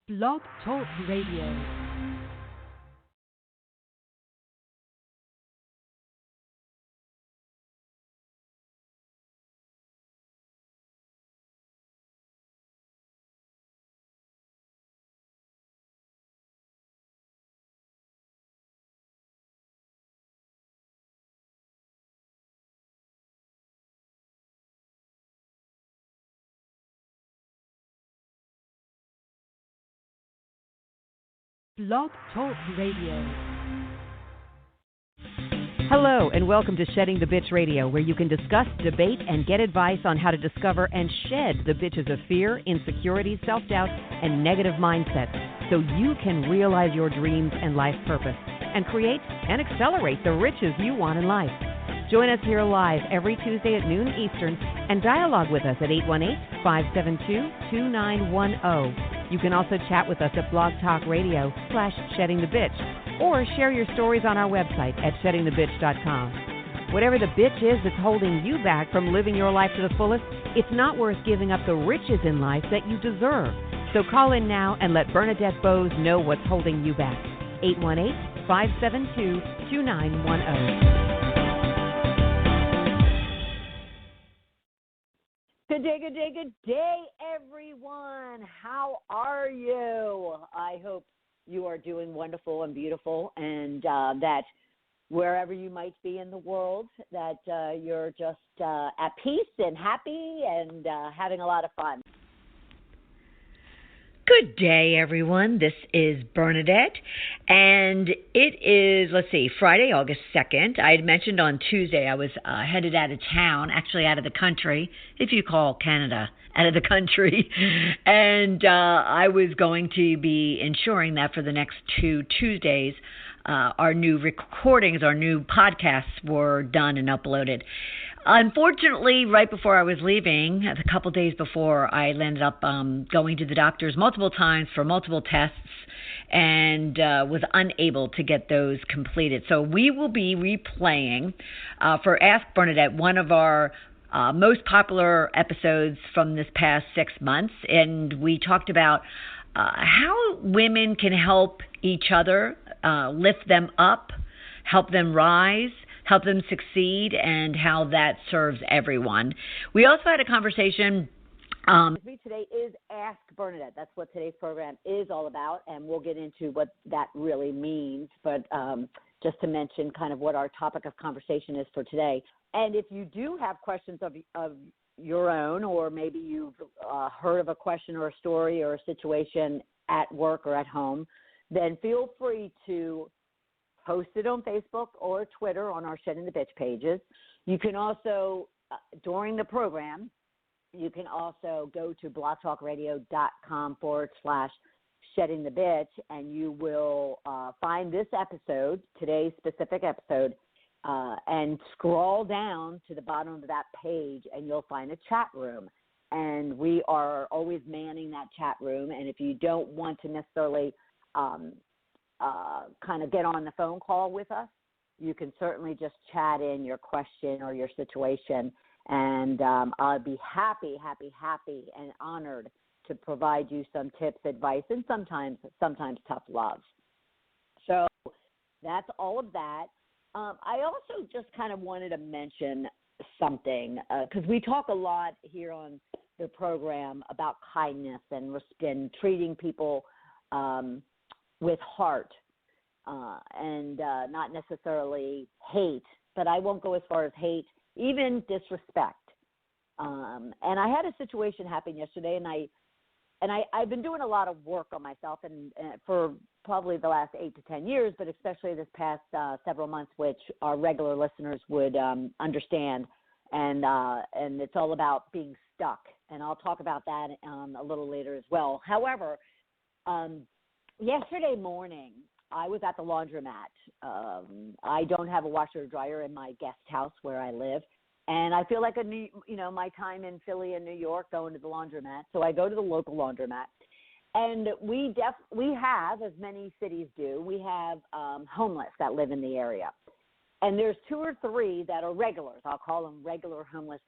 Blog Talk Radio. Blog Talk Radio. Hello, and welcome to Shedding the Bitch Radio, where you can discuss, debate, and get advice on how to discover and shed the bitches of fear, insecurity, self-doubt, and negative mindsets so you can realize your dreams and life purpose and create and accelerate the riches you want in life. Join us here live every Tuesday at noon Eastern and dialogue with us at 818-572-2910. You can also chat with us at Blog Talk Radio /SheddingTheBitch or share your stories on our website at SheddingTheBitch.com. Whatever the bitch is that's holding you back from living your life to the fullest, it's not worth giving up the riches in life that you deserve. So call in now and let Bernadette Boas know what's holding you back. 818-572-2910. Good day, good day, good day, everyone. How are you? I hope you are doing wonderful and beautiful, and that wherever you might be in the world, that you're just at peace and happy and having a lot of fun. Good day, everyone. This is Bernadette, and it is, Friday, August 2nd. I had mentioned on Tuesday I was headed out of town, actually out of the country, if you call Canada out of the country, and I was going to be ensuring that for the next 2 Tuesdays, our new recordings, our new podcasts were done and uploaded. Unfortunately, right before I was leaving, a couple days before, I ended up going to the doctors multiple times for multiple tests and was unable to get those completed. So we will be replaying for Ask Bernadette, one of our most popular episodes from this past 6 months, and we talked about how women can help each other, lift them up, help them rise, help them succeed, and how that serves everyone. We also had a conversation. With me today is Ask Bernadette. That's what today's program is all about, and we'll get into what that really means. But just to mention kind of what our topic of conversation is for today. And if you do have questions of your own, or maybe you've heard of a question or a story or a situation at work or at home, then feel free to post it on Facebook or Twitter on our Shedding the Bitch pages. You can also, during the program, you can also go to blogtalkradio.com /Shedding the Bitch, and you will find this episode, today's specific episode, and scroll down to the bottom of that page, and you'll find a chat room. And we are always manning that chat room, and if you don't want to necessarily kind of get on the phone call with us, you can certainly just chat in your question or your situation, and I'll be happy and honored to provide you some tips, advice, and sometimes tough love. So that's all of that. I also just kind of wanted to mention something, because we talk a lot here on the program about kindness and treating people with heart, and not necessarily hate, but I won't go as far as hate, even disrespect. And I had a situation happen yesterday, and I've been doing a lot of work on myself, and for probably the last 8 to 10 years, but especially this past several months, which our regular listeners would understand, and it's all about being stuck, and I'll talk about that a little later as well. However, yesterday morning, I was at the laundromat. I don't have a washer or dryer in my guest house where I live, and I feel like my time in Philly and New York going to the laundromat. So I go to the local laundromat, and we have, as many cities do, we have homeless that live in the area, and there's 2 or 3 that are regulars. I'll call them regular homeless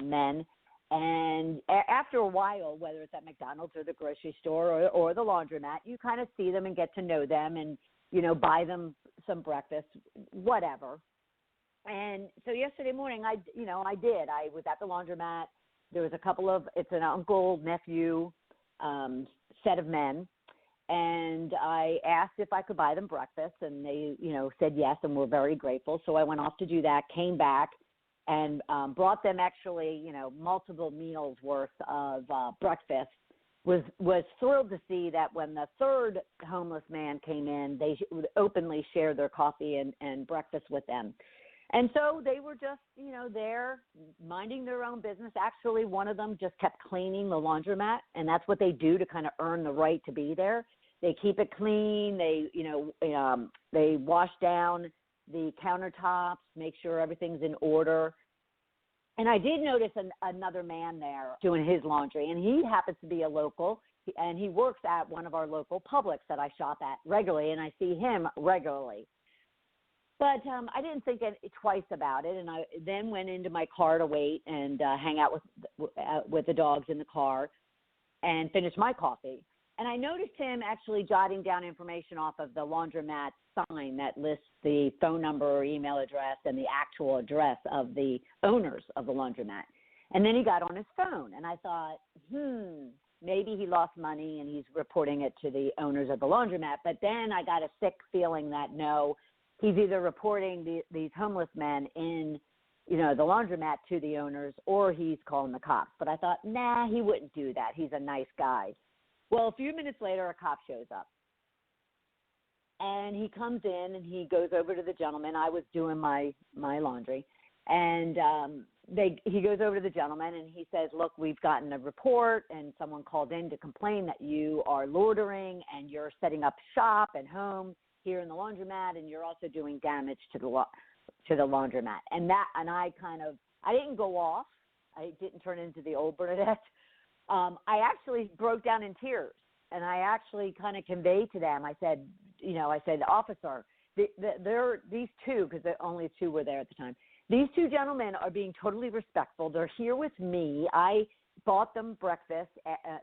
men, And after a while, whether it's at McDonald's or the grocery store or the laundromat, you kind of see them and get to know them and, buy them some breakfast, whatever. And so yesterday morning, I did. I was at the laundromat. There was it's an uncle, nephew set of men. And I asked if I could buy them breakfast, and they, said yes, and were very grateful. So I went off to do that, came back, and brought them actually, multiple meals worth of breakfast. Was thrilled to see that when the third homeless man came in, they would openly share their coffee and breakfast with them. And so they were just, there minding their own business. Actually, one of them just kept cleaning the laundromat, and that's what they do to kind of earn the right to be there. They keep it clean. They, they wash down the countertops, make sure everything's in order. And I did notice another man there doing his laundry, and he happens to be a local, and he works at one of our local Publix that I shop at regularly, and I see him regularly. But I didn't think twice about it, and I then went into my car to wait and hang out with the dogs in the car and finish my coffee. And I noticed him actually jotting down information off of the laundromat sign that lists the phone number or email address and the actual address of the owners of the laundromat. And then he got on his phone, and I thought, maybe he lost money and he's reporting it to the owners of the laundromat. But then I got a sick feeling that, no, he's either reporting these homeless men in, the laundromat to the owners, or he's calling the cops. But I thought, nah, he wouldn't do that. He's a nice guy. Well, a few minutes later, a cop shows up. And he comes in and he goes over to the gentleman. I was doing my laundry. And he goes over to the gentleman and he says, look, we've gotten a report and someone called in to complain that you are loitering and you're setting up shop and home here in the laundromat, and you're also doing damage to the laundromat. And I didn't go off. I didn't turn into the old Bernadette. I actually broke down in tears, and I actually kind of conveyed to them. I said, officer, these two, because only two were there at the time. These two gentlemen are being totally respectful. They're here with me. I bought them breakfast,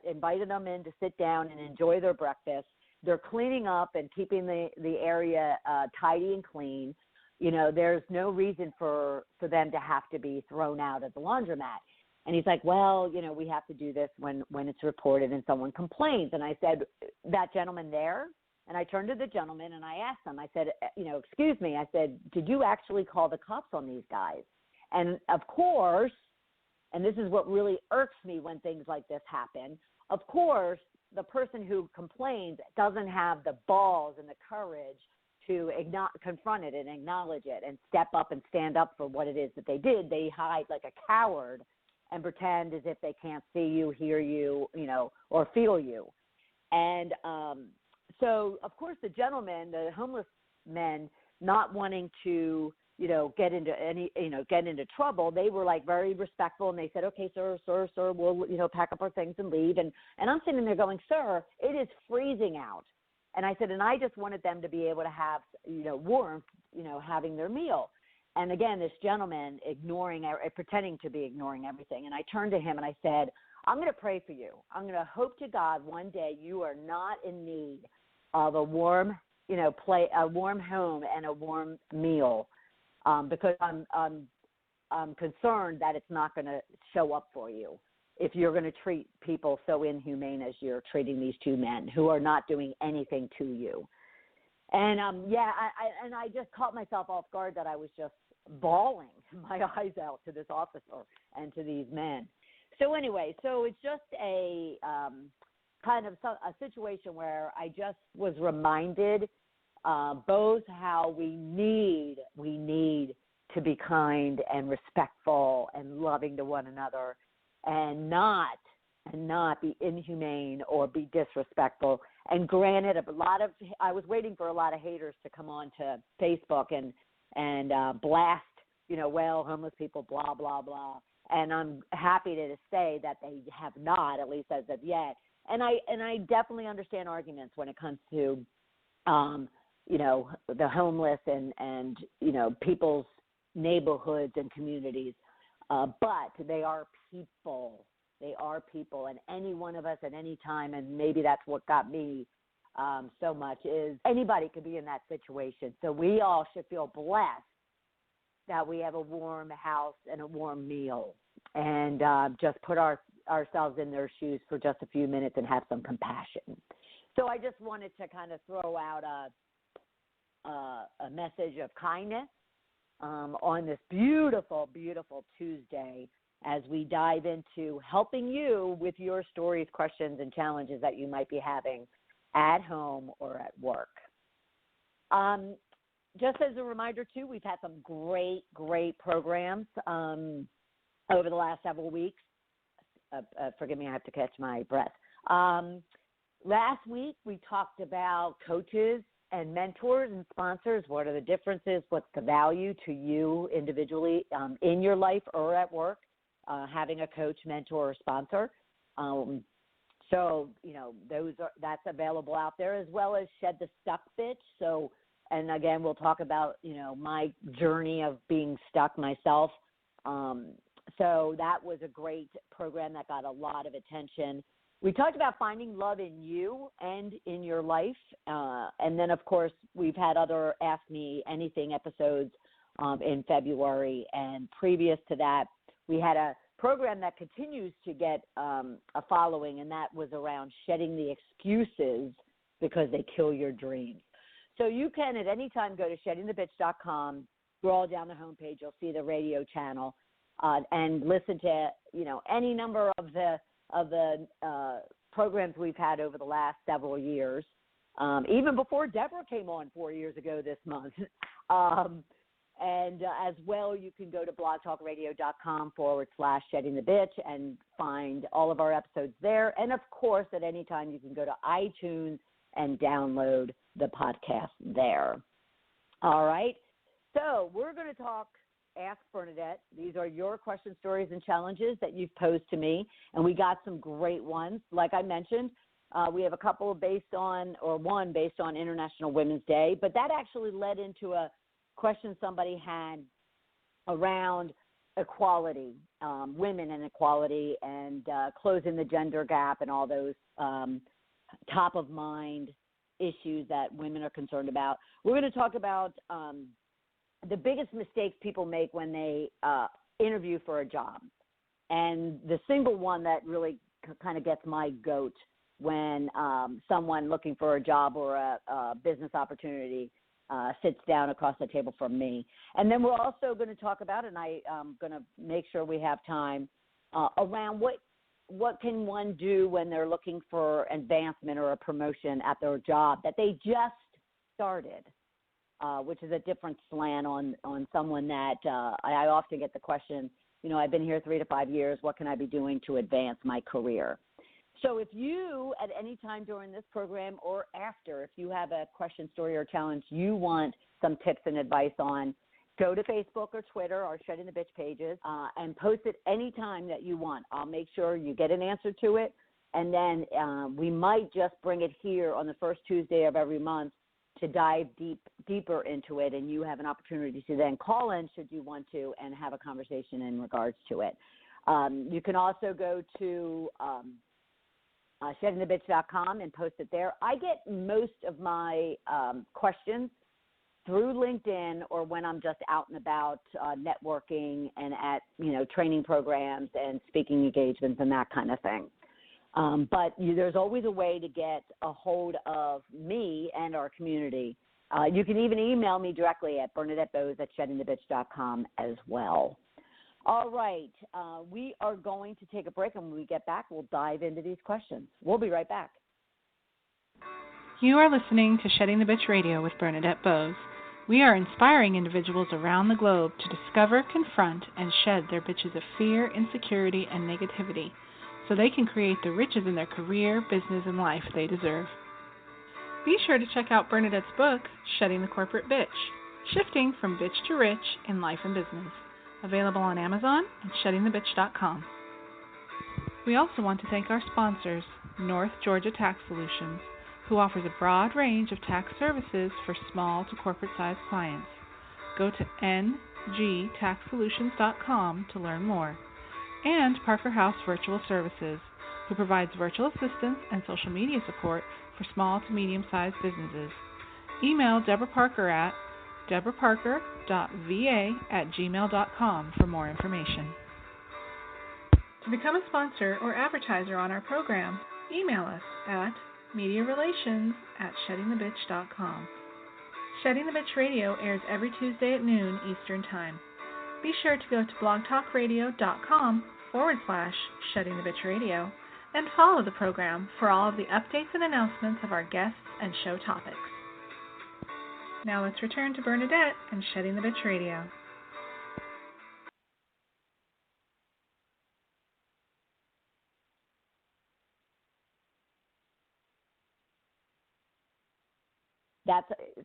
invited them in to sit down and enjoy their breakfast. They're cleaning up and keeping the area tidy and clean. There's no reason for them to have to be thrown out of the laundromat. And he's like, well, we have to do this when it's reported and someone complains. And I said, that gentleman there? And I turned to the gentleman and I asked him, I said, excuse me, I said, did you actually call the cops on these guys? And of course, and this is what really irks me when things like this happen, of course, the person who complains doesn't have the balls and the courage to confront it and acknowledge it and step up and stand up for what it is that they did. They hide like a coward and pretend as if they can't see you, hear you, or feel you. And so, of course, the gentlemen, the homeless men, not wanting to, get into trouble, they were like very respectful, and they said, okay, sir, we'll, pack up our things and leave. And I'm sitting there going, sir, it is freezing out. And I said, and I just wanted them to be able to have, warmth, having their meal. And again, this gentleman pretending to be ignoring everything. And I turned to him and I said, I'm going to pray for you. I'm going to hope to God one day you are not in need of a warm, a warm home and a warm meal, because I'm concerned that it's not going to show up for you if you're going to treat people so inhumane as you're treating these two men who are not doing anything to you. And I just caught myself off guard that I was just bawling my eyes out to this officer and to these men. So anyway, it's just a kind of a situation where I just was reminded both how we need to be kind and respectful and loving to one another, and not be inhumane or be disrespectful. And granted, I was waiting for a lot of haters to come on to Facebook and blast, well, homeless people, blah, blah, blah. And I'm happy to say that they have not, at least as of yet. And I definitely understand arguments when it comes to, the homeless and people's neighborhoods and communities. but they are people. They are people, and any one of us at any time, and maybe that's what got me so much, is anybody could be in that situation. So we all should feel blessed that we have a warm house and a warm meal, and just put ourselves in their shoes for just a few minutes and have some compassion. So I just wanted to kind of throw out a message of kindness on this beautiful, beautiful Tuesday as we dive into helping you with your stories, questions, and challenges that you might be having at home or at work. Just as a reminder, too, we've had some great, great programs over the last several weeks. Forgive me, I have to catch my breath. Last week, we talked about coaches and mentors and sponsors. What are the differences? What's the value to you individually in your life or at work, having a coach, mentor, or sponsor? So, that's available out there, as well as Shed the Stuck Bitch. So, and again, we'll talk about, my journey of being stuck myself. So that was a great program that got a lot of attention. We talked about finding love in you and in your life. And then, of course, we've had other Ask Me Anything episodes in February. And previous to that, we had a program that continues to get a following, and that was around shedding the excuses because they kill your dreams. So you can at any time go to sheddingthebitch.com, scroll down the homepage, you'll see the radio channel, and listen to any number of the programs we've had over the last several years, even before Deborah came on 4 years ago this month. And as well, you can go to blogtalkradio.com/sheddingthebitch and find all of our episodes there. And, of course, at any time you can go to iTunes and download the podcast there. All right. So we're going to talk Ask Bernadette. These are your questions, stories, and challenges that you've posed to me, and we got some great ones. Like I mentioned, we have a couple one based on International Women's Day, but that actually led into a question somebody had around equality, women and equality, and closing the gender gap and all those top-of-mind issues that women are concerned about. We're going to talk about the biggest mistakes people make when they interview for a job. And the single one that really kind of gets my goat when someone looking for a job or a business opportunity sits down across the table from me. And then we're also going to talk about, and I'm going to make sure we have time, around what can one do when they're looking for advancement or a promotion at their job that they just started, which is a different slant on someone that I often get the question, I've been here 3 to 5 years, what can I be doing to advance my career? So if you, at any time during this program or after, if you have a question, story, or challenge you want some tips and advice on, go to Facebook or Twitter or Shedding the Bitch pages and post it any time that you want. I'll make sure you get an answer to it, and then we might just bring it here on the first Tuesday of every month to dive deeper into it, and you have an opportunity to then call in should you want to and have a conversation in regards to it. You can also go to sheddingthebitch.com and post it there. I get most of my questions through LinkedIn or when I'm just out and about networking and at, training programs and speaking engagements and that kind of thing. But there's always a way to get a hold of me and our community. You can even email me directly at Bernadette Boas at sheddingthebitch.com as well. All right. We are going to take a break, and when we get back, we'll dive into these questions. We'll be right back. You are listening to Shedding the Bitch Radio with Bernadette Boas. We are inspiring individuals around the globe to discover, confront, and shed their bitches of fear, insecurity, and negativity so they can create the riches in their career, business, and life they deserve. Be sure to check out Bernadette's book, Shedding the Corporate Bitch, Shifting from Bitch to Rich in Life and Business, available on Amazon and sheddingthebitch.com. We also want to thank our sponsors, North Georgia Tax Solutions, who offers a broad range of tax services for small to corporate-sized clients. Go to gtaxsolutions.com to learn more, and Parker House Virtual Services, who provides virtual assistance and social media support for small to medium-sized businesses. Email Deborah Parker at deborahparker.va@gmail.com for more information. To become a sponsor or advertiser on our program, email us at mediarelations@sheddingthebitch.com. Shedding the Bitch Radio airs every Tuesday at noon Eastern Time. Be sure to go to blogtalkradio.com/Shedding the Bitch Radio and follow the program for all of the updates and announcements of our guests and show topics. Now let's return to Bernadette and Shedding the Bitch Radio.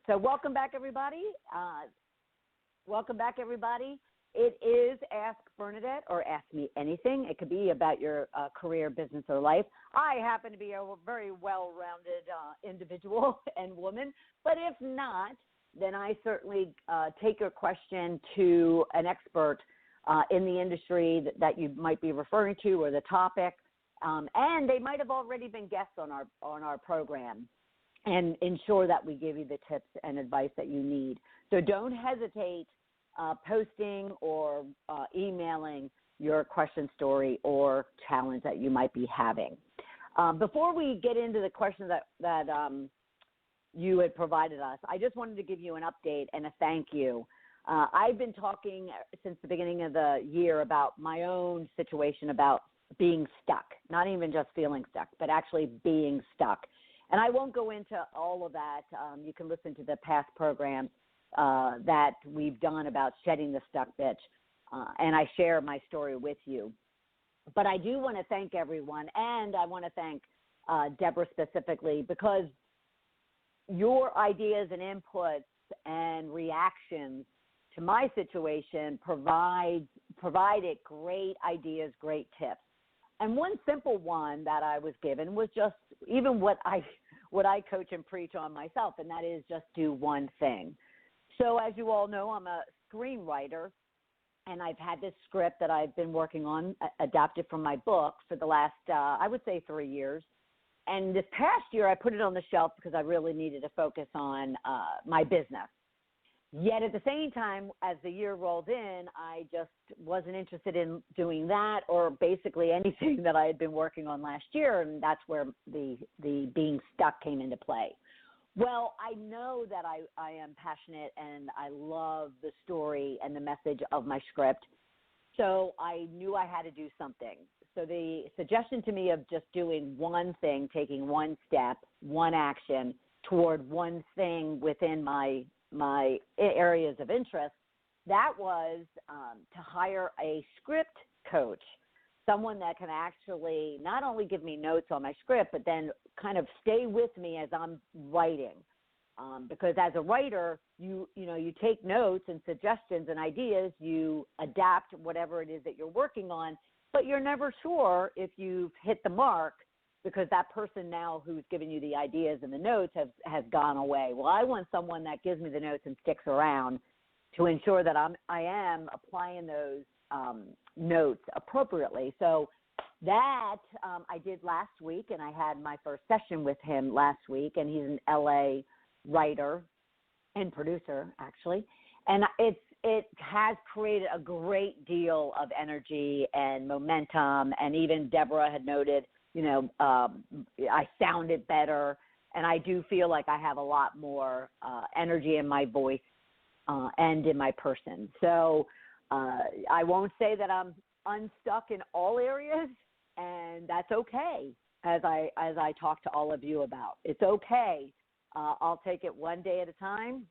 So welcome back, everybody. It is Ask Bernadette, or Ask Me Anything. It could be about your career, business, or life. I happen to be a very well-rounded individual and woman, but if not, then I certainly take your question to an expert in the industry that you might be referring to, or the topic, and they might have already been guests on our program, and ensure that we give you the tips and advice that you need. So don't hesitate posting or emailing your question, story, or challenge that you might be having. Before we get into the questions that you had provided us, I just wanted to give you an update and a thank you. I've been talking since the beginning of the year about my own situation about being stuck, not even just feeling stuck, but actually being stuck. And I won't go into all of that. You can listen to the past programs that we've done about shedding the stuck bitch, and I share my story with you. But I do want to thank everyone, and I want to thank Deborah specifically, because your ideas and inputs and reactions to my situation provided great ideas, great tips. And one simple one that I was given was just even what I coach and preach on myself, and that is just do one thing. So as you all know, I'm a screenwriter, and I've had this script that I've been working on, adapted from my book, for the last, I would say, 3 years. And this past year, I put it on the shelf because I really needed to focus on my business. Yet at the same time, as the year rolled in, I just wasn't interested in doing that, or basically anything that I had been working on last year, and that's where the being stuck came into play. Well, I know that I am passionate, and I love the story and the message of my script, so I knew I had to do something. So the suggestion to me of just doing one thing, taking one step, one action toward one thing within my areas of interest, that was to hire a script coach, someone that can actually not only give me notes on my script, but then kind of stay with me as I'm writing. Because as a writer, you take notes and suggestions and ideas, you adapt whatever it is that you're working on, but you're never sure if you've hit the mark, because that person now who's giving you the ideas and the notes has gone away. Well, I want someone that gives me the notes and sticks around to ensure that I am applying those notes appropriately. So that I did last week, and I had my first session with him last week, and he's an LA writer and producer, actually. And it has created a great deal of energy and momentum, and even Deborah had noted, I sounded better, and I do feel like I have a lot more energy in my voice and in my person. So I won't say that I'm unstuck in all areas, and that's okay, as I talk to all of you about. It's okay. I'll take it one day at a time,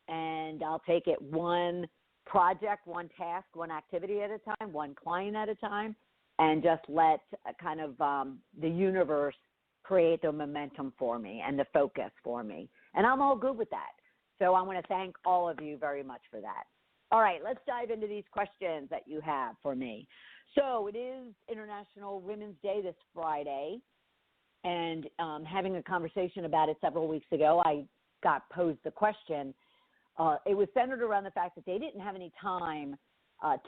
and I'll take it one project, one task, one activity at a time, one client at a time, and just let kind of the universe create the momentum for me and the focus for me. And I'm all good with that. So I want to thank all of you very much for that. All right, let's dive into these questions that you have for me. So it is International Women's Day this Friday, and having a conversation about it several weeks ago, I got posed the question, it was centered around the fact that they didn't have any time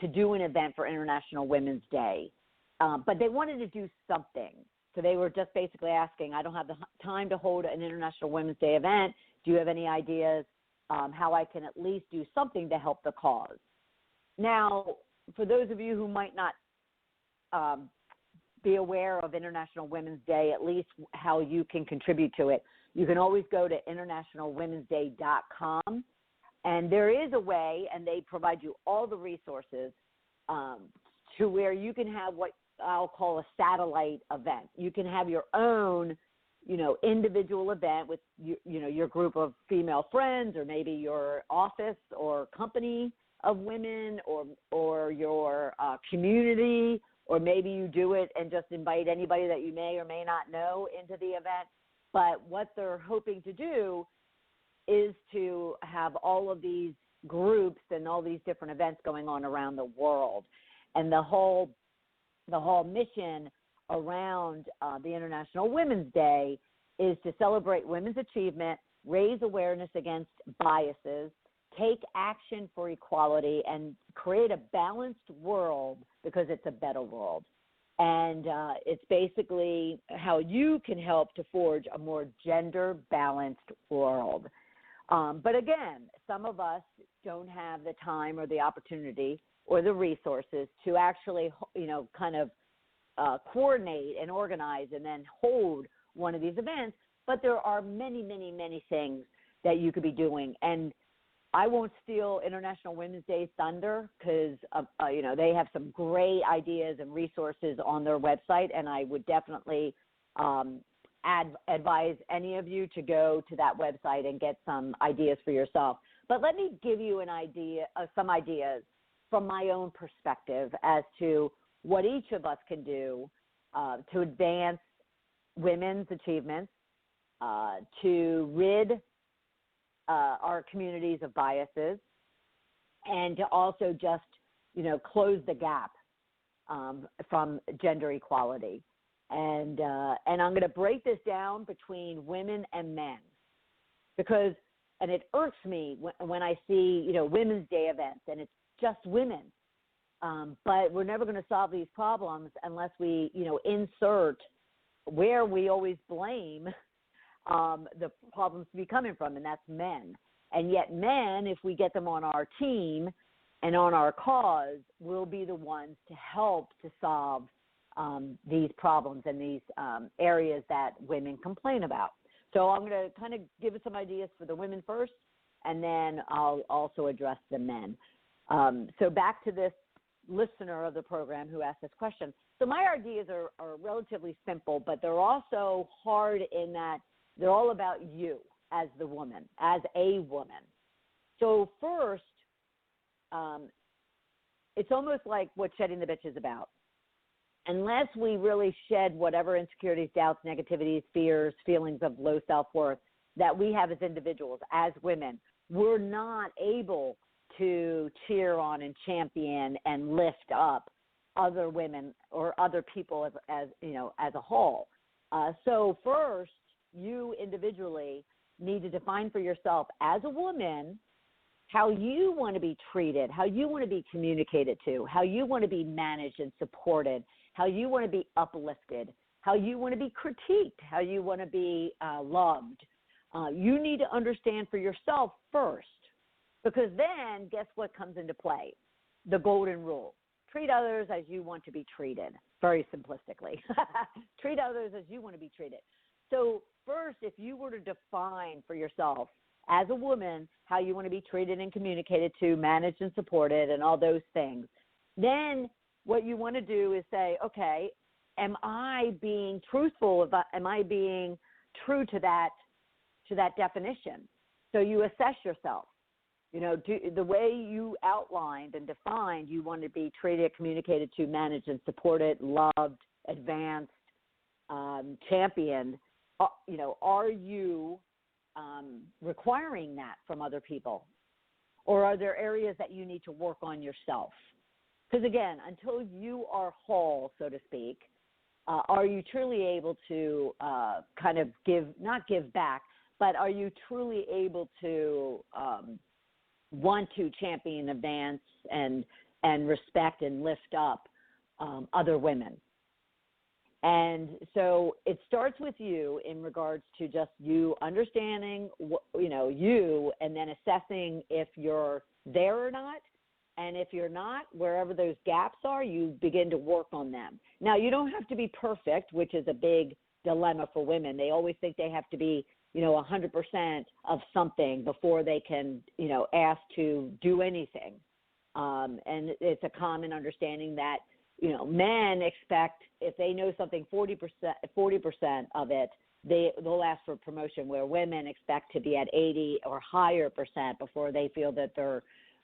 to do an event for International Women's Day, but they wanted to do something. So they were just basically asking, I don't have the time to hold an International Women's Day event. Do you have any ideas how I can at least do something to help the cause? Now, for those of you who might not be aware of International Women's Day, at least how you can contribute to it, you can always go to internationalwomensday.com, and there is a way, and they provide you all the resources to where you can have what I'll call a satellite event. You can have your own, individual event with, your group of female friends, or maybe your office or company of women, or your community, or maybe you do it and just invite anybody that you may or may not know into the event. But what they're hoping to do is to have all of these groups and all these different events going on around the world. And the whole mission around the International Women's Day is to celebrate women's achievement, raise awareness against biases, take action for equality, and create a balanced world, because it's a better world. And it's basically how you can help to forge a more gender-balanced world. But again, some of us don't have the time or the opportunity or the resources to actually, coordinate and organize and then hold one of these events. But there are many, many, many things that you could be doing. And I won't steal International Women's Day's thunder, because, they have some great ideas and resources on their website, and I would definitely advise any of you to go to that website and get some ideas for yourself. But let me give you some ideas from my own perspective as to what each of us can do to advance women's achievements, to rid our communities of biases, and to also just, close the gap from gender equality. And I'm going to break this down between women and men, because, and it irks me when I see, Women's Day events and it's just women. But we're never going to solve these problems unless we, insert where we always blame the problems to be coming from, and that's men. And yet men, if we get them on our team and on our cause, will be the ones to help to solve these problems and these areas that women complain about. So I'm going to kind of give some ideas for the women first, and then I'll also address the men. So back to this listener of the program who asked this question. So my ideas are relatively simple, but they're also hard in that they're all about you as the woman, as a woman. So first, it's almost like what Shedding the Bitch is about. Unless we really shed whatever insecurities, doubts, negativities, fears, feelings of low self-worth that we have as individuals, as women, we're not able to cheer on and champion and lift up other women or other people as a whole. So first, you individually need to define for yourself as a woman how you want to be treated, how you want to be communicated to, how you want to be managed and supported, how you want to be uplifted, how you want to be critiqued, how you want to be loved. You need to understand for yourself first, because then guess what comes into play? The golden rule. Treat others as you want to be treated, very simplistically. Treat others as you want to be treated. So first, if you were to define for yourself as a woman how you want to be treated and communicated to, managed and supported, and all those things, then what you want to do is say, okay, am I being truthful? Am I being true to that definition? So you assess yourself. The way you outlined and defined, you want to be treated, communicated to, managed and supported, loved, advanced, championed. Are you requiring that from other people? Or are there areas that you need to work on yourself? Because again, until you are whole, so to speak, are you truly able to not give back, but are you truly able to want to champion, advance, and respect and lift up other women. And so it starts with you in regards to just you understanding, you, and then assessing if you're there or not. And if you're not, wherever those gaps are, you begin to work on them. Now, you don't have to be perfect, which is a big dilemma for women. They always think they have to be, 100% of something before they can, ask to do anything. And it's a common understanding that, men expect if they know something 40% of it, they'll ask for promotion, where women expect to be at 80 or higher percent before they feel that they're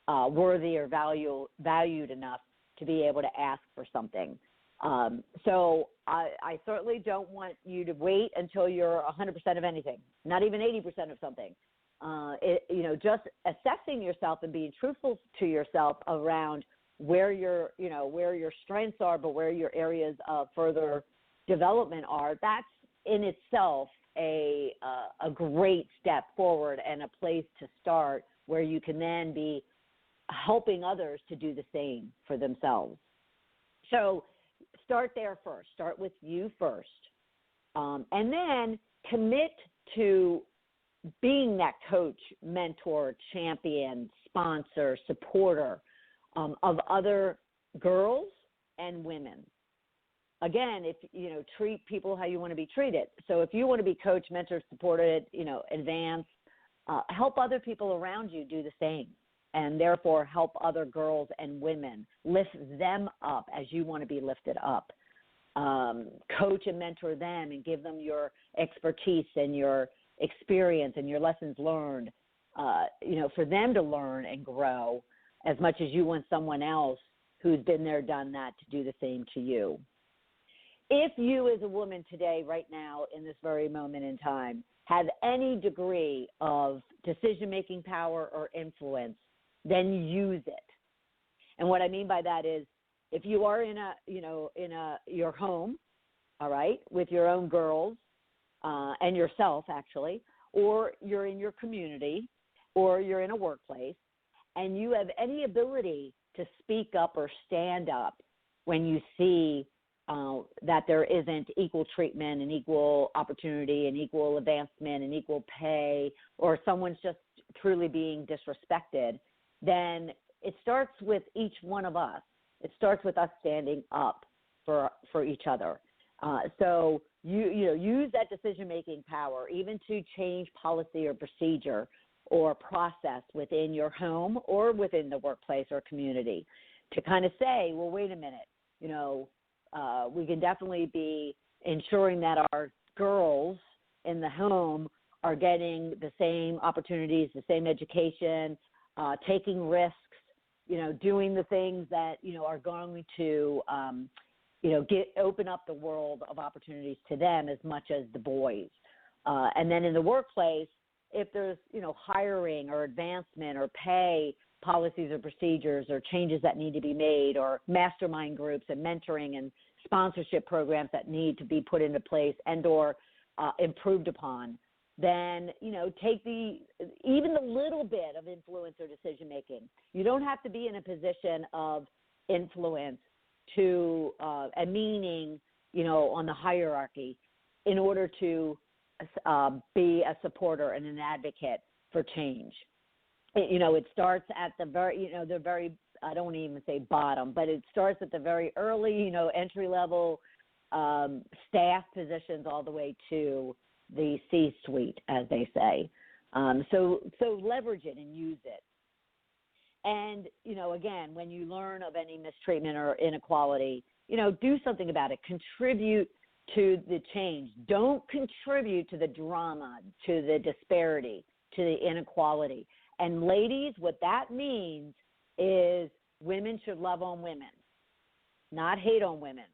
worthy or valued enough to be able to ask for something. So I certainly don't want you to wait until you're 100% of anything, not even 80% of something. Just assessing yourself and being truthful to yourself around where your strengths are, but where your areas of further development are. That's in itself a great step forward and a place to start, where you can then be helping others to do the same for themselves. So start there first. Start with you first. And then commit to being that coach, mentor, champion, sponsor, supporter of other girls and women. Again, if treat people how you want to be treated. So if you want to be coached, mentored, supported, advance, help other people around you do the same, and therefore help other girls and women, lift them up as you want to be lifted up. Coach and mentor them and give them your expertise and your experience and your lessons learned, for them to learn and grow as much as you want someone else who's been there, done that, to do the same to you. If you as a woman today, right now, in this very moment in time, have any degree of decision-making power or influence, then use it. And what I mean by that is, if you are in your home, all right, with your own girls and yourself actually, or you're in your community, or you're in a workplace, and you have any ability to speak up or stand up when you see that there isn't equal treatment and equal opportunity and equal advancement and equal pay, or someone's just truly being disrespected, then it starts with each one of us. It starts with us standing up for each other. So you use that decision-making power even to change policy or procedure or process within your home or within the workplace or community, to kind of say, well, wait a minute, we can definitely be ensuring that our girls in the home are getting the same opportunities, the same education, taking risks, doing the things that, are going to, open up the world of opportunities to them as much as the boys. And then in the workplace, if there's, hiring or advancement or pay policies or procedures or changes that need to be made, or mastermind groups and mentoring and sponsorship programs that need to be put into place and or improved upon, then, take even the little bit of influence or decision making. You don't have to be in a position of influence to a meaning, on the hierarchy in order to be a supporter and an advocate for change. It starts at the very, I don't want to even say bottom, but it starts at the very early, entry level staff positions all the way to the C-suite, as they say. So leverage it and use it. And, again, when you learn of any mistreatment or inequality, do something about it. Contribute to the change. Don't contribute to the drama, to the disparity, to the inequality. And ladies, what that means is women should love on women, not hate on women.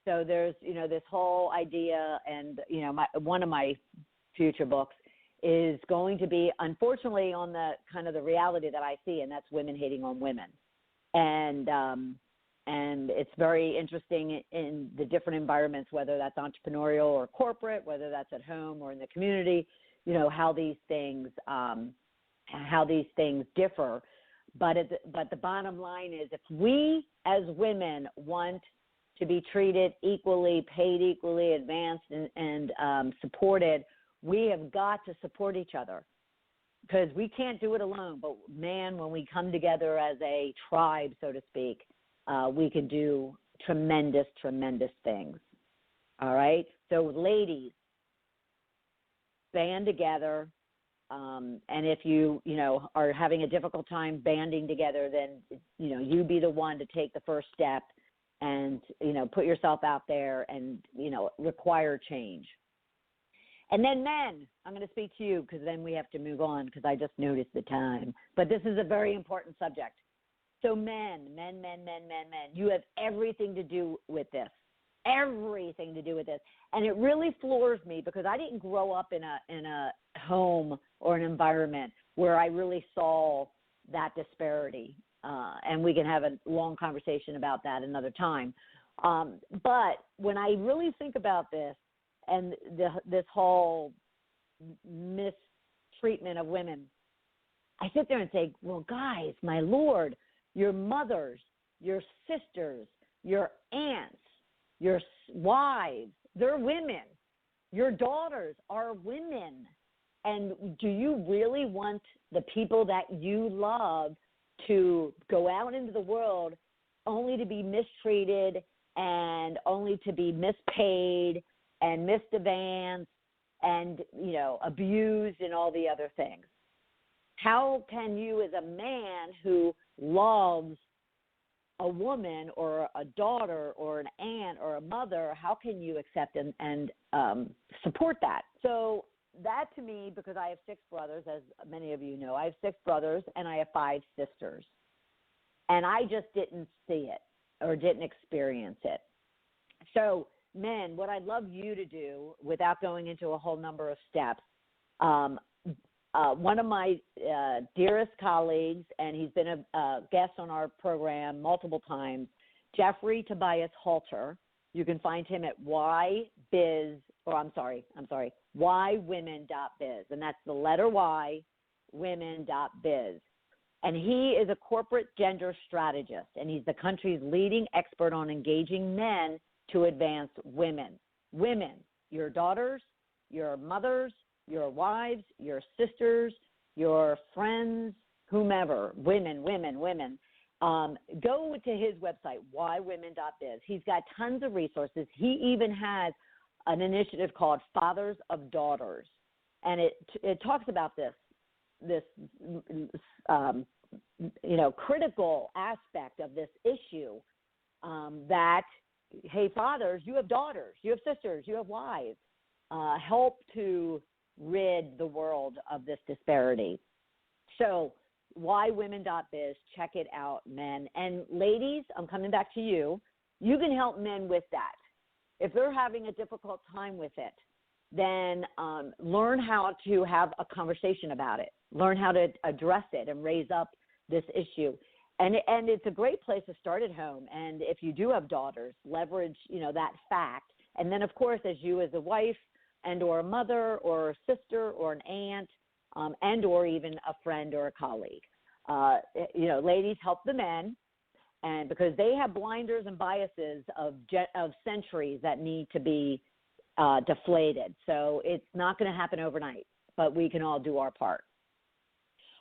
So there's, this whole idea, and, one of my future books is going to be, unfortunately, on the kind of the reality that I see, and that's women hating on women. And it's very interesting in the different environments, whether that's entrepreneurial or corporate, whether that's at home or in the community, how these things how these things differ. But the bottom line is, if we as women want to be treated equally, paid equally, advanced, and supported, we have got to support each other, because we can't do it alone. But, man, when we come together as a tribe, so to speak, we can do tremendous, tremendous things. All right? So, ladies, band together. And if you are having a difficult time banding together, then, you be the one to take the first step and, put yourself out there and, require change. And then men, I'm going to speak to you, because then we have to move on, because I just noticed the time. But this is a very important subject. So men, you have everything to do with this. Everything to do with this. And it really floors me, because I didn't grow up in a home or an environment where I really saw that disparity. And we can have a long conversation about that another time. But when I really think about this and this whole mistreatment of women, I sit there and say, well, guys, my Lord, your mothers, your sisters, your aunts, your wives, they're women. Your daughters are women. And do you really want the people that you love to go out into the world only to be mistreated and only to be mispaid and misadvanced and, abused and all the other things? How can you, as a man who loves a woman or a daughter or an aunt or a mother, how can you accept and support that? So that, to me, because I have 6 brothers, as many of you know, I have 6 brothers and I have 5 sisters. And I just didn't see it or didn't experience it. So, men, what I'd love you to do, without going into a whole number of steps, one of my dearest colleagues, and he's been a guest on our program multiple times, Jeffrey Tobias Halter. You can find him at ywomen.biz, and that's the letter Y, women.biz. And he is a corporate gender strategist, and he's the country's leading expert on engaging men to advance women. Women, your daughters, your mothers, your wives, your sisters, your friends, whomever, women. Go to his website, ywomen.biz. He's got tons of resources. He even has an initiative called Fathers of Daughters, and it talks about this critical aspect of this issue, that, hey, fathers, you have daughters, you have sisters, you have wives. Help to rid the world of this disparity. So whywomen.biz, check it out, men. And ladies, I'm coming back to you. You can help men with that. If they're having a difficult time with it, then learn how to have a conversation about it. Learn how to address it and raise up this issue. And it's a great place to start at home. And if you do have daughters, leverage, that fact. And then, of course, as you as a wife and or a mother or a sister or an aunt and or even a friend or a colleague, ladies, help the men. And because they have blinders and biases of centuries that need to be deflated. So it's not going to happen overnight, but we can all do our part.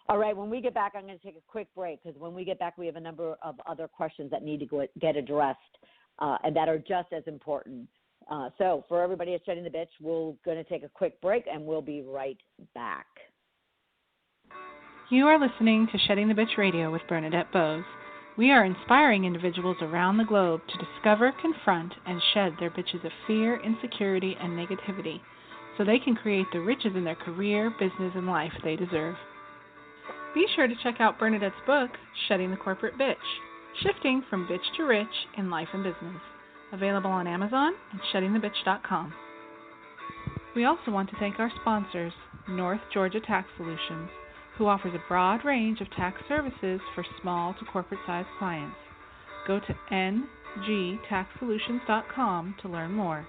All right, when we get back, I'm going to take a quick break, because when we get back, we have a number of other questions that need to get addressed and that are just as important. So for everybody at Shedding the Bitch, we're going to take a quick break, and we'll be right back. You are listening to Shedding the Bitch Radio with Bernadette Boas. We are inspiring individuals around the globe to discover, confront, and shed their bitches of fear, insecurity, and negativity so they can create the riches in their career, business, and life they deserve. Be sure to check out Bernadette's book, Shedding the Corporate Bitch, Shifting from Bitch to Rich in Life and Business, available on Amazon and sheddingthebitch.com. We also want to thank our sponsors, North Georgia Tax Solutions, who offers a broad range of tax services for small to corporate-sized clients. Go to ngtaxsolutions.com to learn more.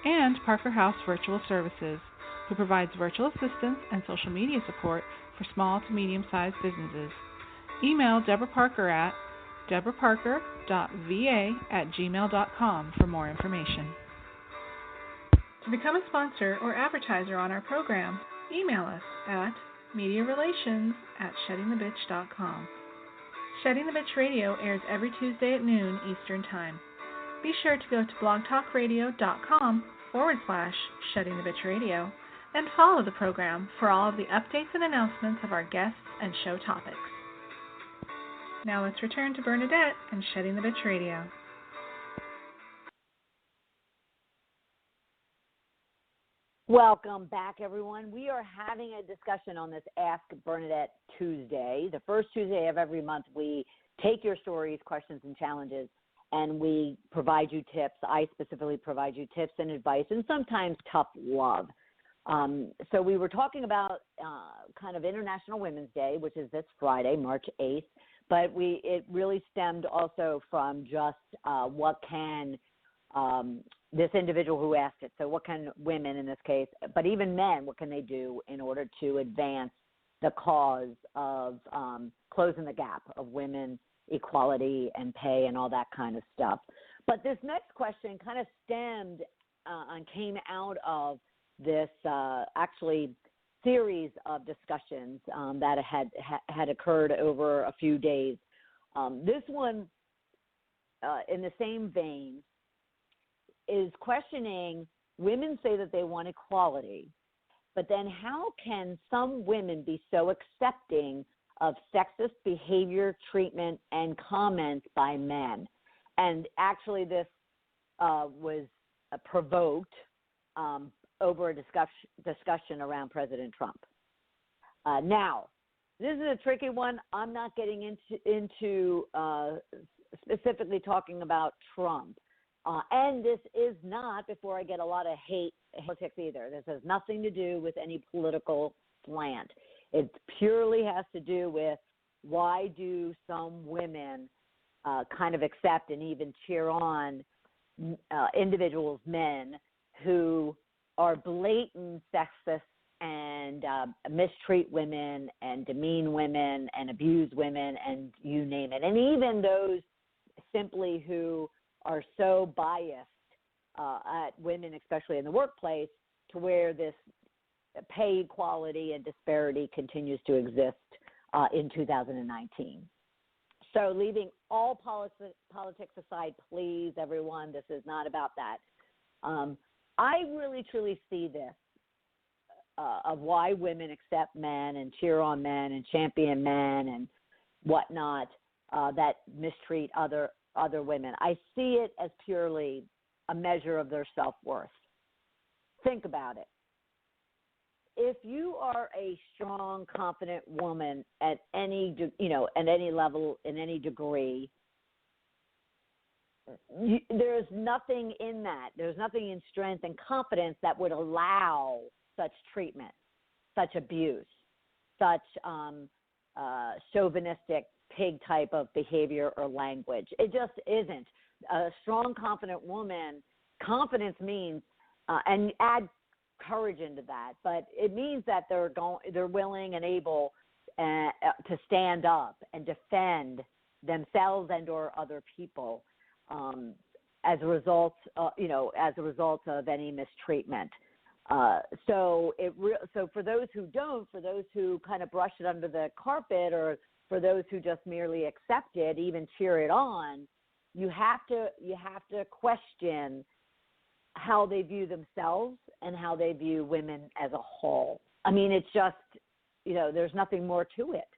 And Parker House Virtual Services, who provides virtual assistance and social media support for small to medium-sized businesses. Email Deborah Parker at deborahparker.va@gmail.com for more information. To become a sponsor or advertiser on our program, email us at mediarelations@sheddingthebitch.com. Shedding the Bitch Radio airs every Tuesday at noon Eastern Time. Be sure to go to blogtalkradio.com/Shedding the Bitch Radio and follow the program for all of the updates and announcements of our guests and show topics. Now let's return to Bernadette and Shedding the Bitch Radio. Welcome back, everyone. We are having a discussion on this Ask Bernadette Tuesday. The first Tuesday of every month, we take your stories, questions, and challenges, and we provide you tips. I specifically provide you tips and advice, and sometimes tough love. So we were talking about kind of International Women's Day, which is this Friday, March 8th, but it really stemmed also from just what can this individual who asked it, so what can women in this case, but even men, what can they do in order to advance the cause of closing the gap of women equality and pay and all that kind of stuff. But this next question kind of stemmed and came out of this actually series of discussions that had occurred over a few days. This one, in the same vein, is questioning women say that they want equality, but then how can some women be so accepting of sexist behavior, treatment, and comments by men? And actually this was provoked over a discussion around President Trump. Now, this is a tricky one. I'm not getting into specifically talking about Trump. And this is not, before I get a lot of hate politics either, this has nothing to do with any political slant. It purely has to do with why do some women kind of accept and even cheer on individuals, men, who are blatant sexists and mistreat women and demean women and abuse women and you name it. And even those simply who are so biased at women, especially in the workplace, to where this pay equality and disparity continues to exist in 2019. So leaving all politics aside, please, everyone, this is not about that. I really, truly see this of why women accept men and cheer on men and champion men and whatnot that mistreat other women. I see it as purely a measure of their self-worth. Think about it. If you are a strong, confident woman at any, at any level, in any degree, there's nothing in that. There's nothing in strength and confidence that would allow such treatment, such abuse, such chauvinistic pig type of behavior or language. It just isn't. A strong, confident woman, confidence means, and add courage into that, but it means that they're willing and able to stand up and defend themselves and or other people as a result of any mistreatment. So for those who don't, for those who kind of brush it under the carpet, or for those who just merely accept it, even cheer it on, you have to question how they view themselves and how they view women as a whole. I mean, it's just, there's nothing more to it.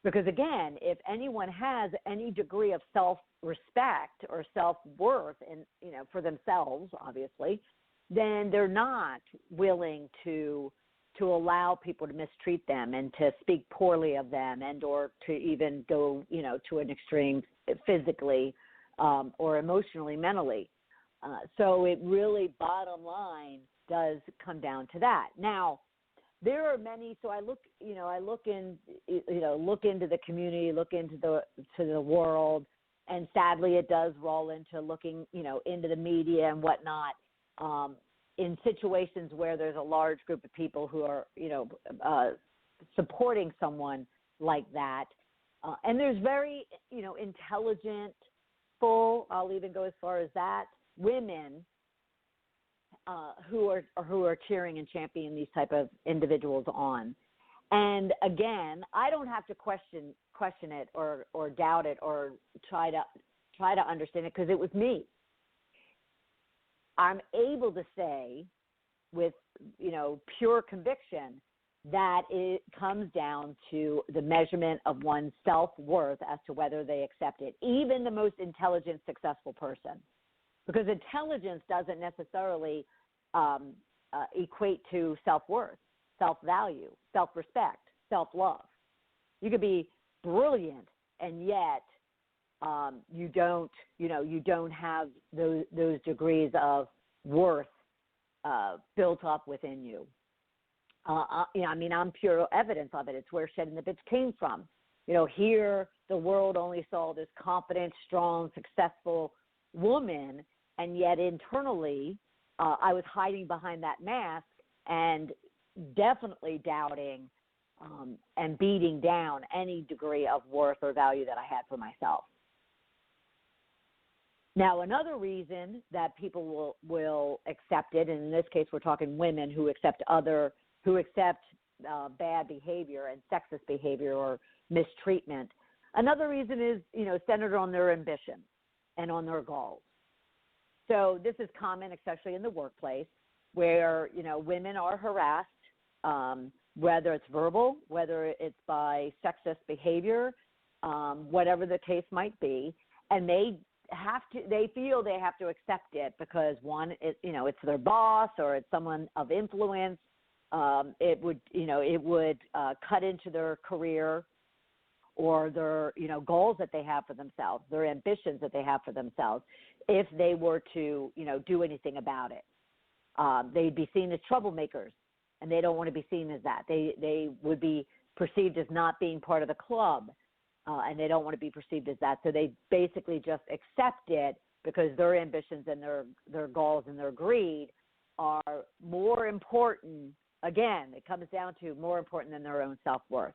Because again, if anyone has any degree of self-respect or self-worth and, for themselves, obviously, then they're not willing to allow people to mistreat them and to speak poorly of them and or to even go, to an extreme physically or emotionally, mentally. So it really, bottom line, does come down to that. Now, there are many. So I look into the community, look into the world, and sadly, it does roll into looking, into the media and whatnot. in situations where there's a large group of people who are, supporting someone like that. And there's very, intelligent, full, I'll even go as far as that, women who are cheering and championing these type of individuals on. And again, I don't have to question it or doubt it or try to understand it, because it was me. I'm able to say with, pure conviction that it comes down to the measurement of one's self-worth as to whether they accept it, even the most intelligent, successful person. Because intelligence doesn't necessarily equate to self-worth, self-value, self-respect, self-love. You could be brilliant and yet you don't have those degrees of worth built up within you. I'm pure evidence of it. It's where Shedding the Bitch came from. Here the world only saw this confident, strong, successful woman, and yet internally I was hiding behind that mask and definitely doubting and beating down any degree of worth or value that I had for myself. Now, another reason that people will accept it, and in this case we're talking women who accept bad behavior and sexist behavior or mistreatment. Another reason is, centered on their ambition and on their goals. So this is common, especially in the workplace, where, women are harassed, whether it's verbal, whether it's by sexist behavior, whatever the case might be, and they feel they have to accept it because one, it's their boss or it's someone of influence. It would cut into their career or their, goals that they have for themselves, their ambitions that they have for themselves, if they were to, do anything about it. They'd be seen as troublemakers, and they don't want to be seen as that. They would be perceived as not being part of the club, and they don't want to be perceived as that. So they basically just accept it because their ambitions and their goals and their greed are more important. Again, it comes down to more important than their own self-worth.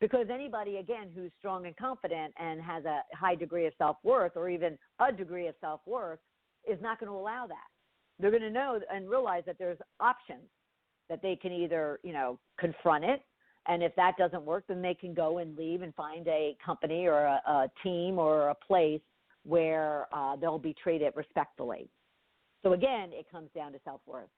Because anybody, again, who's strong and confident and has a high degree of self-worth or even a degree of self-worth is not going to allow that. They're going to know and realize that there's options, that they can either, confront it, and if that doesn't work, then they can go and leave and find a company or a team or a place where they'll be treated respectfully. So, again, it comes down to self-worth.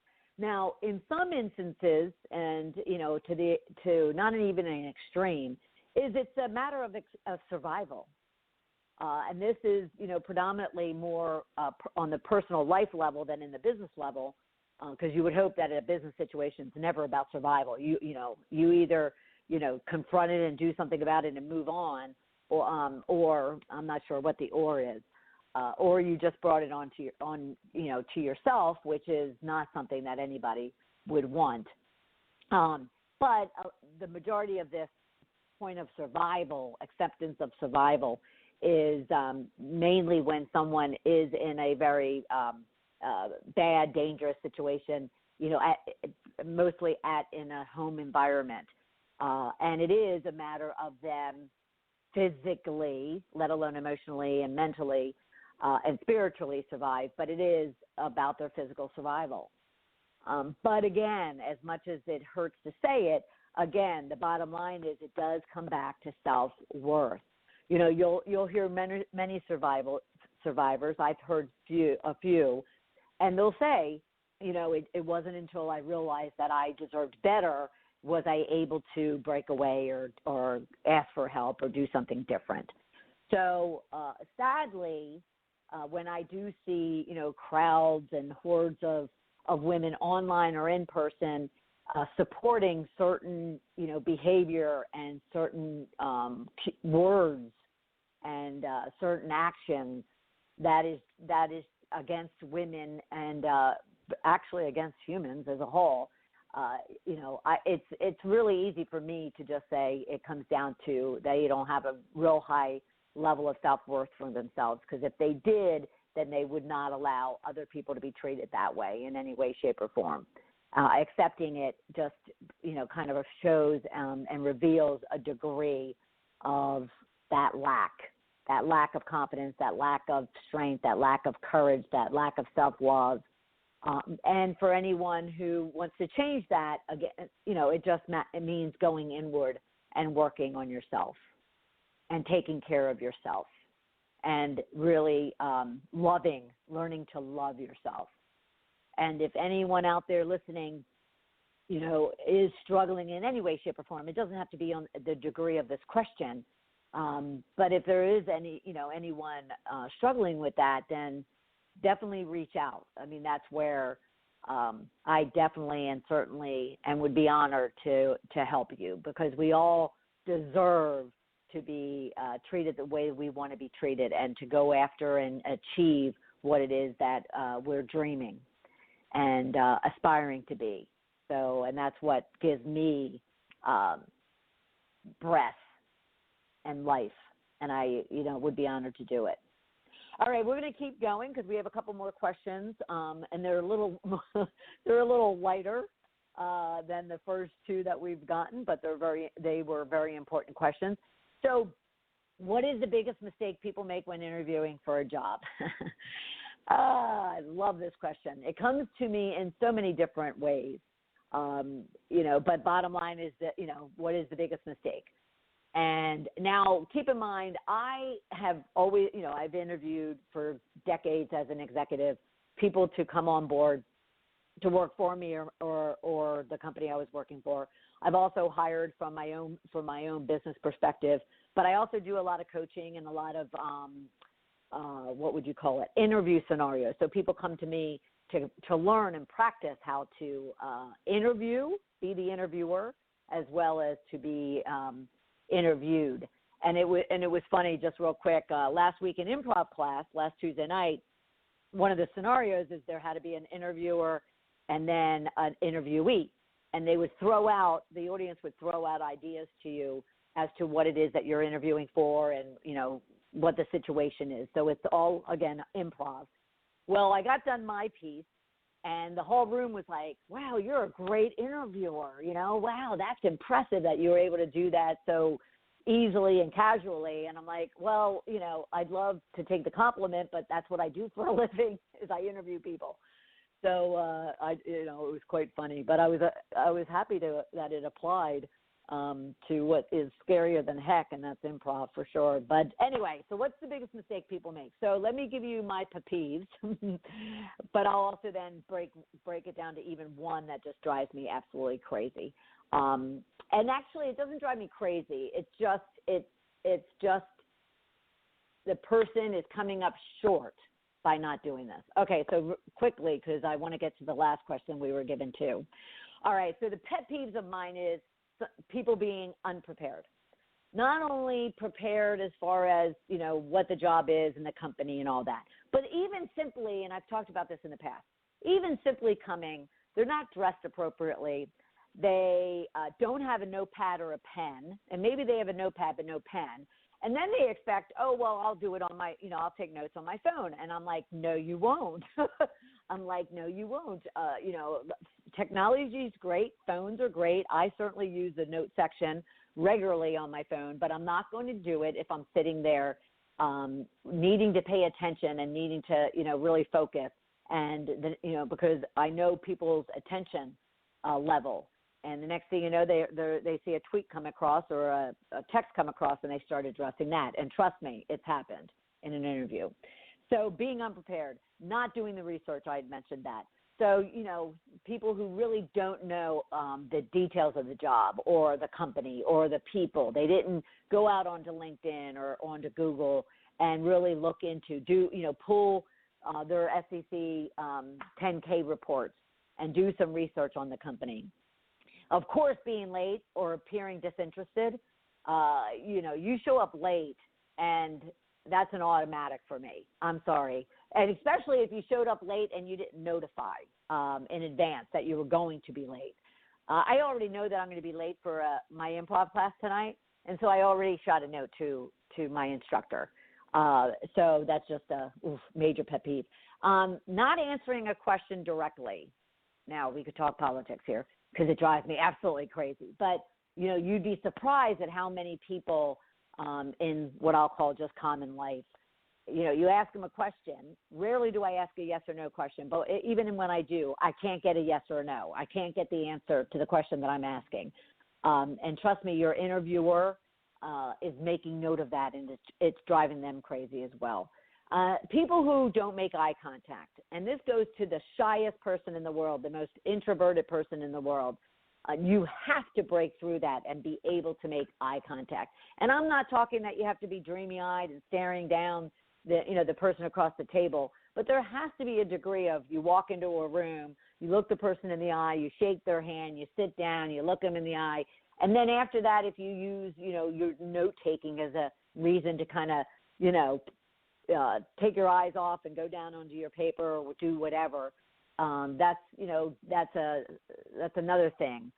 Now, in some instances, and to not even an extreme, it's a matter of survival, and this is predominantly more on the personal life level than in the business level, because you would hope that a business situation is never about survival. You either confront it and do something about it and move on, or I'm not sure what the or is. Or you just brought it to yourself, which is not something that anybody would want. But the majority of this point of survival, acceptance of survival, is mainly when someone is in a very bad, dangerous situation, mostly in a home environment. And it is a matter of them physically, let alone emotionally and mentally, and spiritually survive, but it is about their physical survival. But again, as much as it hurts to say it, again, the bottom line is it does come back to self-worth. You'll hear many survivors. I've heard a few, and they'll say, it wasn't until I realized that I deserved better was I able to break away or ask for help or do something different. So sadly, when I do see, crowds and hordes of women online or in person supporting certain, behavior and certain words and certain actions, that is against women and actually against humans as a whole. It's really easy for me to just say it comes down to they don't have a real high level of self-worth for themselves, because if they did, then they would not allow other people to be treated that way in any way, shape, or form. Accepting it just, kind of shows and reveals a degree of that lack of confidence, that lack of strength, that lack of courage, that lack of self-love. And for anyone who wants to change that, again, it means going inward and working on yourself and taking care of yourself and really learning to love yourself. And if anyone out there listening, is struggling in any way, shape, or form, it doesn't have to be on the degree of this question. But if there is anyone struggling with that, then definitely reach out. I mean, that's where I definitely and certainly and would be honored to help you, because we all deserve to be treated the way we want to be treated and to go after and achieve what it is that we're dreaming and aspiring to be. So, and that's what gives me breath and life, and I, would be honored to do it. All right, we're going to keep going because we have a couple more questions, and they're a little lighter than the first two that we've gotten, but they were very important questions. So, what is the biggest mistake people make when interviewing for a job? I love this question. It comes to me in so many different ways, but bottom line is that, what is the biggest mistake? And now keep in mind, I have always, I've interviewed for decades as an executive, people to come on board to work for me or the company I was working for. I've also hired from my own business perspective, but I also do a lot of coaching and a lot of, interview scenarios. So people come to me to learn and practice how to interview, be the interviewer, as well as to be interviewed. And it was funny, just real quick, last week in improv class, last Tuesday night, one of the scenarios is there had to be an interviewer and then an interviewee. And the audience would throw out ideas to you as to what it is that you're interviewing for and, what the situation is. So it's all, again, improv. Well, I got done my piece, and the whole room was like, wow, you're a great interviewer. Wow, that's impressive that you were able to do that so easily and casually. And I'm like, well, I'd love to take the compliment, but that's what I do for a living is I interview people. So, it was quite funny, but I was happy that it applied to what is scarier than heck, and that's improv for sure. But anyway, so what's the biggest mistake people make? So let me give you my peeves, but I'll also then break it down to even one that just drives me absolutely crazy. And actually, it doesn't drive me crazy. It's just the person is coming up short by not doing this. Okay, so quickly, because I want to get to the last question we were given too. All right, so the pet peeves of mine is people being unprepared. Not only prepared as far as, what the job is and the company and all that, but even simply, and I've talked about this in the past, even simply coming, they're not dressed appropriately. They don't have a notepad or a pen, and maybe they have a notepad but no pen. And then they expect, oh, well, I'll do it on my, I'll take notes on my phone. And I'm like, no, you won't. Technology is great. Phones are great. I certainly use the note section regularly on my phone, but I'm not going to do it if I'm sitting there needing to pay attention and needing to, really focus. And, because I know people's attention level. And the next thing you know, they see a tweet come across or a text come across, and they start addressing that. And trust me, it's happened in an interview. So being unprepared, not doing the research, I had mentioned that. So, people who really don't know the details of the job or the company or the people, they didn't go out onto LinkedIn or onto Google and really look into, pull their SEC 10K reports and do some research on the company. Of course, being late or appearing disinterested, you show up late, and that's an automatic for me. I'm sorry. And especially if you showed up late and you didn't notify in advance that you were going to be late. I already know that I'm going to be late for my improv class tonight, and so I already shot a note to my instructor. So that's just a major pet peeve. Not answering a question directly. Now, we could talk politics here because it drives me absolutely crazy. But, you'd be surprised at how many people in what I'll call just common life, you ask them a question. Rarely do I ask a yes or no question, but even when I do, I can't get a yes or a no. I can't get the answer to the question that I'm asking. And trust me, your interviewer is making note of that, and it's driving them crazy as well. People who don't make eye contact, and this goes to the shyest person in the world, the most introverted person in the world. You have to break through that and be able to make eye contact. And I'm not talking that you have to be dreamy-eyed and staring down the person across the table, but there has to be a degree of you walk into a room, you look the person in the eye, you shake their hand, you sit down, you look them in the eye, and then after that, if you use, your note-taking as a reason to kind of, take your eyes off and go down onto your paper or do whatever, that's another thing.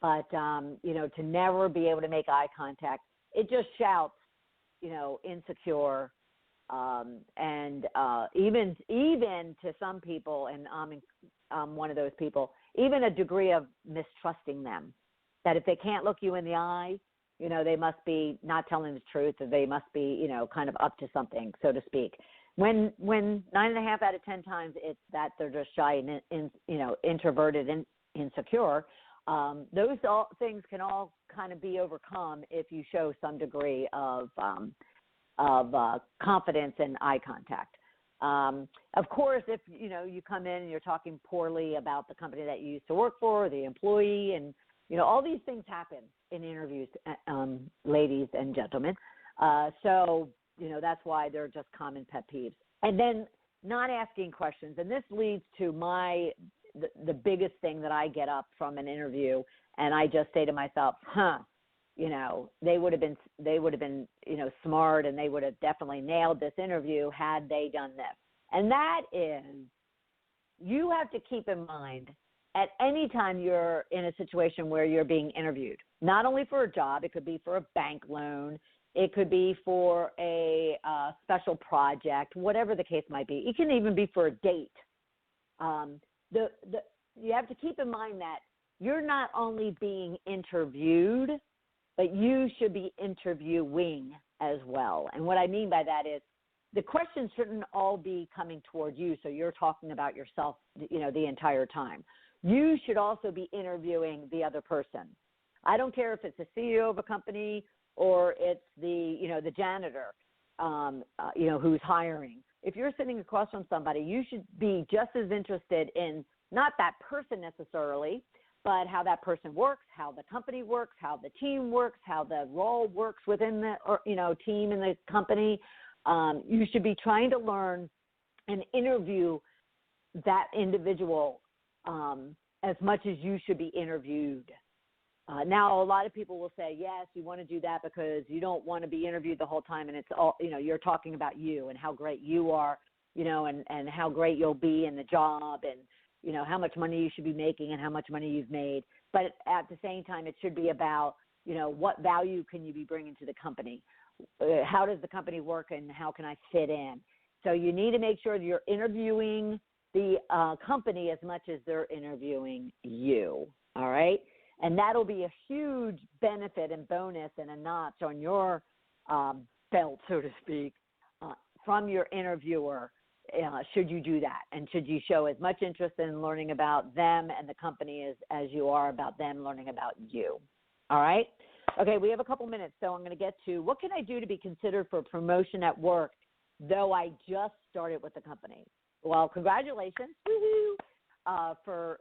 But, to never be able to make eye contact, it just shouts, insecure, and even to some people, and I'm one of those people, even a degree of mistrusting them, that if they can't look you in the eye, they must be not telling the truth, or they must be, kind of up to something, so to speak. When 9.5 out of 10 times it's that they're just shy and introverted and insecure, those things can all kind of be overcome if you show some degree of confidence and eye contact. Of course, if you come in and you're talking poorly about the company that you used to work for, the employee, and all these things happen in interviews, ladies and gentlemen. So that's why they're just common pet peeves. And then not asking questions, and this leads to the biggest thing that I get up from an interview, and I just say to myself, they would have been smart, and they would have definitely nailed this interview had they done this. And that is, you have to keep in mind at any time you're in a situation where you're being interviewed, not only for a job, it could be for a bank loan, it could be for a special project, whatever the case might be. It can even be for a date. You have to keep in mind that you're not only being interviewed, but you should be interviewing as well. And what I mean by that is the questions shouldn't all be coming toward you, so you're talking about yourself, the entire time. You should also be interviewing the other person. I don't care if it's the CEO of a company or it's the janitor, who's hiring. If you're sitting across from somebody, you should be just as interested in not that person necessarily, but how that person works, how the company works, how the team works, how the role works within the team in the company. You should be trying to learn and interview that individual as much as you should be interviewed. Now, a lot of people will say, yes, you want to do that because you don't want to be interviewed the whole time, and it's all, you're talking about you and how great you are, and how great you'll be in the job, and how much money you should be making and how much money you've made. But at the same time, it should be about, what value can you be bringing to the company? How does the company work, and how can I fit in? So you need to make sure that you're interviewing the company as much as they're interviewing you, all right? And that'll be a huge benefit and bonus and a notch on your belt, so to speak, from your interviewer, should you do that. And should you show as much interest in learning about them and the company as you are about them learning about you. All right? Okay, we have a couple minutes, so I'm going to get to what can I do to be considered for promotion at work, though I just started with the company. Well, congratulations for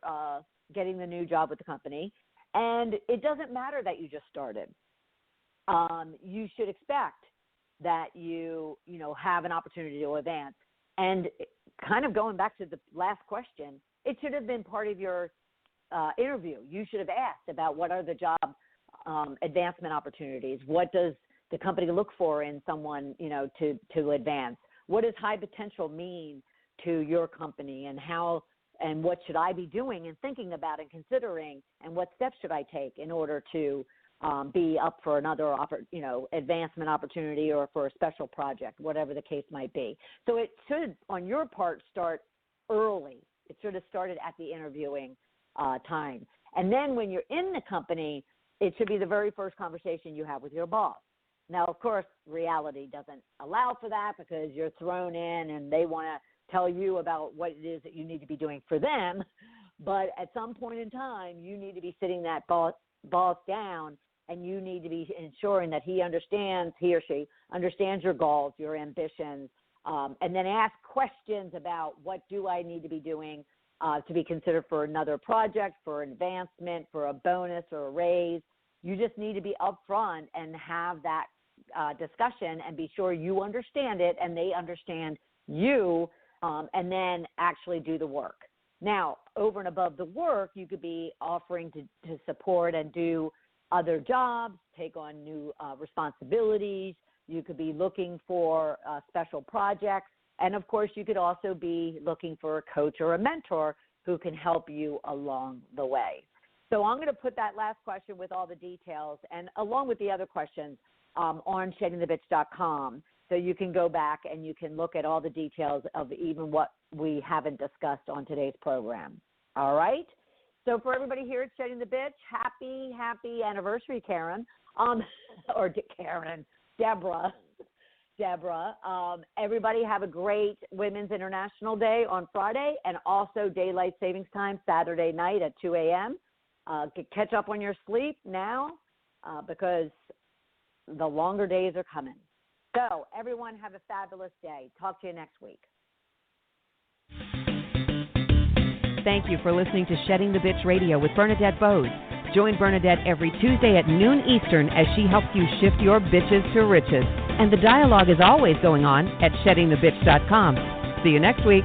getting the new job with the company. And it doesn't matter that you just started. You should expect that you have an opportunity to advance. And kind of going back to the last question, it should have been part of your interview. You should have asked about what are the job advancement opportunities. What does the company look for in someone, to advance? What does high potential mean to your company, and how and what should I be doing and thinking about and considering, and what steps should I take in order to be up for another advancement opportunity or for a special project, whatever the case might be. So it should, on your part, start early. It should have started at the interviewing time. And then when you're in the company, it should be the very first conversation you have with your boss. Now, of course, reality doesn't allow for that because you're thrown in and they want to tell you about what it is that you need to be doing for them. But at some point in time, you need to be sitting that boss down, and you need to be ensuring that he or she understands your goals, your ambitions, and then ask questions about what do I need to be doing to be considered for another project, for advancement, for a bonus or a raise. You just need to be upfront and have that discussion and be sure you understand it and they understand you, and then actually do the work. Now, over and above the work, you could be offering to support and do other jobs, take on new responsibilities. You could be looking for special projects. And, of course, you could also be looking for a coach or a mentor who can help you along the way. So I'm going to put that last question with all the details and along with the other questions on sheddingthebitch.com. So you can go back and you can look at all the details of even what we haven't discussed on today's program. All right? So for everybody here at Shedding the Bitch, happy anniversary, Karen. Deborah. Everybody have a great Women's International Day on Friday and also Daylight Savings Time Saturday night at 2 a.m. Catch up on your sleep now because the longer days are coming. So everyone have a fabulous day. Talk to you next week. Thank you for listening to Shedding the Bitch Radio with Bernadette Boas. Join Bernadette every Tuesday at noon Eastern as she helps you shift your bitches to riches. And the dialogue is always going on at sheddingthebitch.com. See you next week.